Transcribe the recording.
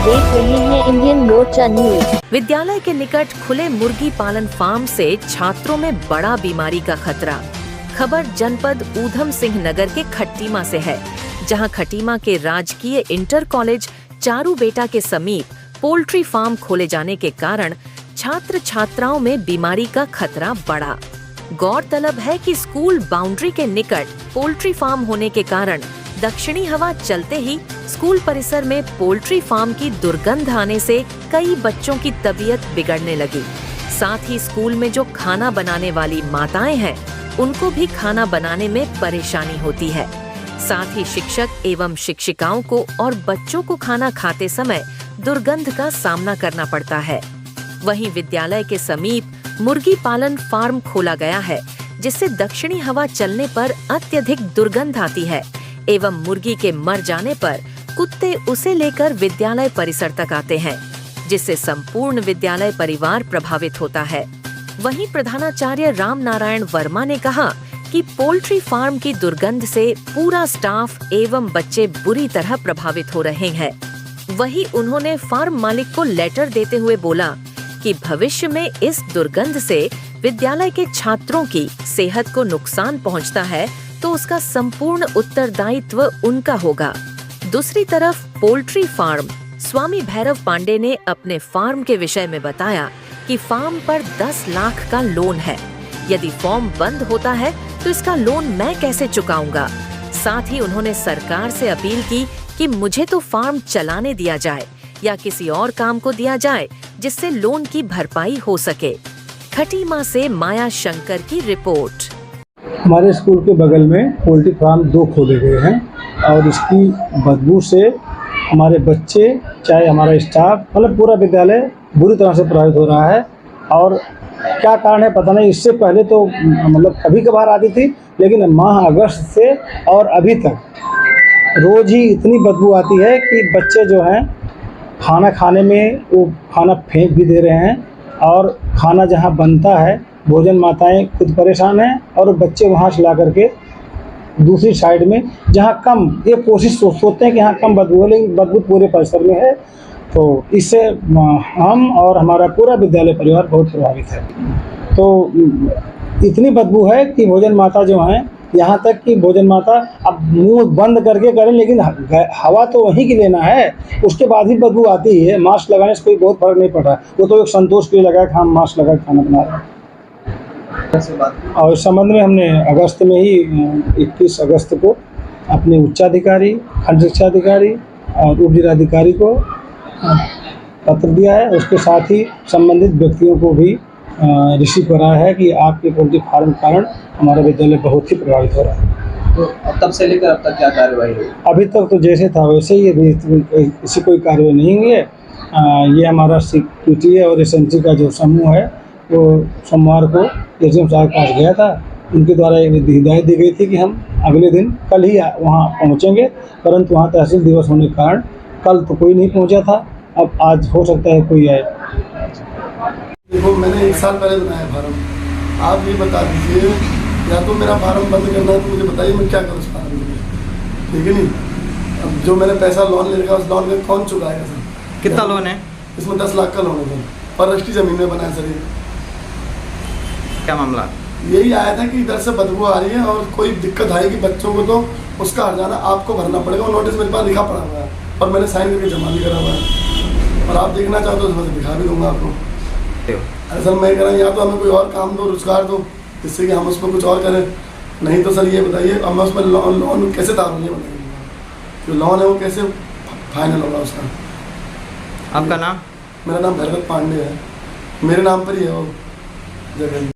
देख रहे हैं इंडियन मोर्चा न्यूज। विद्यालय के निकट खुले मुर्गी पालन फार्म से छात्रों में बड़ा बीमारी का खतरा। खबर जनपद ऊधम सिंह नगर के खट्टीमा से है, जहां खट्टीमा के राजकीय इंटर कॉलेज चारूबेटा के समीप पोल्ट्री फार्म खोले जाने के कारण छात्र छात्राओं में बीमारी का खतरा बढ़ा। गौरतलब है कि स्कूल बाउंड्री के निकट पोल्ट्री फार्म होने के कारण दक्षिणी हवा चलते ही स्कूल परिसर में पोल्ट्री फार्म की दुर्गंध आने से कई बच्चों की तबीयत बिगड़ने लगी। साथ ही स्कूल में जो खाना बनाने वाली माताएं हैं, उनको भी खाना बनाने में परेशानी होती है। साथ ही शिक्षक एवं शिक्षिकाओं को और बच्चों को खाना खाते समय दुर्गंध का सामना करना पड़ता है। वहीं विद्यालय के समीप मुर्गी पालन फार्म खोला गया है, जिससे दक्षिणी हवा चलने पर अत्यधिक दुर्गंध आती है एवं मुर्गी के मर जाने पर कुत्ते उसे लेकर विद्यालय परिसर तक आते हैं, जिससे संपूर्ण विद्यालय परिवार प्रभावित होता है। वहीं प्रधानाचार्य राम नारायण वर्मा ने कहा कि पोल्ट्री फार्म की दुर्गंध से पूरा स्टाफ एवं बच्चे बुरी तरह प्रभावित हो रहे हैं। वहीं उन्होंने फार्म मालिक को लेटर देते हुए बोला कि भविष्य में इस दुर्गंध से विद्यालय के छात्रों की सेहत को नुकसान पहुंचता है, तो उसका संपूर्ण उत्तरदायित्व उनका होगा। दूसरी तरफ पोल्ट्री फार्म स्वामी भैरव पांडे ने अपने फार्म के विषय में बताया कि फार्म पर 10 लाख का लोन है। यदि फॉर्म बंद होता है तो इसका लोन मैं कैसे चुकाऊंगा। साथ ही उन्होंने सरकार से अपील की कि मुझे तो फार्म चलाने दिया जाए या किसी और काम को दिया जाए, जिससे लोन की भरपाई हो सके। खटीमा से माया शंकर की रिपोर्ट। हमारे स्कूल के बगल में पोल्ट्री फार्म 2 खोले गए हैं और इसकी बदबू से हमारे बच्चे, चाहे हमारा स्टाफ, मतलब पूरा विद्यालय बुरी तरह से प्रभावित हो रहा है। और क्या कारण है पता नहीं। इससे पहले तो मतलब कभी कभार आती थी, लेकिन माह अगस्त से और अभी तक रोज़ ही इतनी बदबू आती है कि बच्चे जो हैं खाना खाने में वो खाना फेंक भी दे रहे हैं, और खाना जहाँ बनता है भोजन माताएं खुद परेशान हैं और बच्चे वहाँ से ला करके दूसरी साइड में जहाँ कम, ये कोशिश सोचते हैं कि यहाँ कम बदबू है, लेकिन बदबू पूरे परिसर में है। तो इससे हम और हमारा पूरा विद्यालय परिवार बहुत प्रभावित है। तो इतनी बदबू है कि भोजन माता जो हैं, यहाँ तक कि भोजन माता अब मुंह बंद करके करें, लेकिन हवा तो वहीं की लेना है, उसके बाद ही बदबू आती है। मास्क लगाने से कोई बहुत फर्क नहीं पड़ रहा, वो तो एक संतोष के लिए लगा कि हम मास्क लगा खाना बना रहे हैं। और इस संबंध में हमने अगस्त में ही 21 अगस्त को अपने उच्चाधिकारी, खंड शिक्षाधिकारी और उप जिलाधिकारी को पत्र दिया है। उसके साथ ही संबंधित व्यक्तियों को भी रिसीव कराया है कि आपके पोल्ट्री फार्म के कारण हमारा विद्यालय बहुत ही प्रभावित हो रहा है। तो तब से लेकर अब तक क्या कार्रवाई हुई? अभी तक तो जैसे था वैसे ही, इसी कोई कार्रवाई नहीं हुई है। ये हमारा सिक्योरिटी और एसएनसी का जो समूह है, वो सोमवार को एसडीएम साहब के पास गया था। उनके द्वारा एक हिदायत दी गई थी कि हम अगले दिन कल ही वहाँ पहुँचेंगे, परंतु वहाँ तहसील दिवस होने के कारण कल तो कोई नहीं पहुँचा था। अब आज हो सकता है कोई आए। देखो, मैंने 1 साल पहले बनाया फार्म। आप ये बता दीजिए, या तो मेरा फार्म बंद करना है तो मुझे बताइए मैं क्या करूँ उस फार्म में, ठीक है नहीं। अब जो मैंने पैसा लोन ले रखा, उस लोन का कौन चुकाएगा सर? कितना लोन है इसमें? 10 लाख का लोन है सर, पर रजिस्ट्री ज़मीन में बनाया सर। ये क्या मामला? यही आया था कि इधर से बदबू आ रही है और कोई दिक्कत आएगी बच्चों को तो उसका हर्जाना आपको भरना पड़ेगा। नोटिस मेरे पास लिखा पड़ा हुआ है और मैंने साइन करके जमा भी करा हुआ है, और आप देखना चाहो तो मैं दिखा भी दूंगा आपको। सर मैं कह रहा हूँ, या तो हमें कोई और काम दो, रोजगार दो, जिससे कि हम उसमें कुछ और करें। नहीं तो सर ये बताइए, अब मैं उसमें लोन कैसे तारूँ, ये बताइए। जो लोन है वो कैसे फाइनल होगा उसका? आपका नाम? मेरा नाम भैरव पांडे है, मेरे नाम पर ही है वो जगह।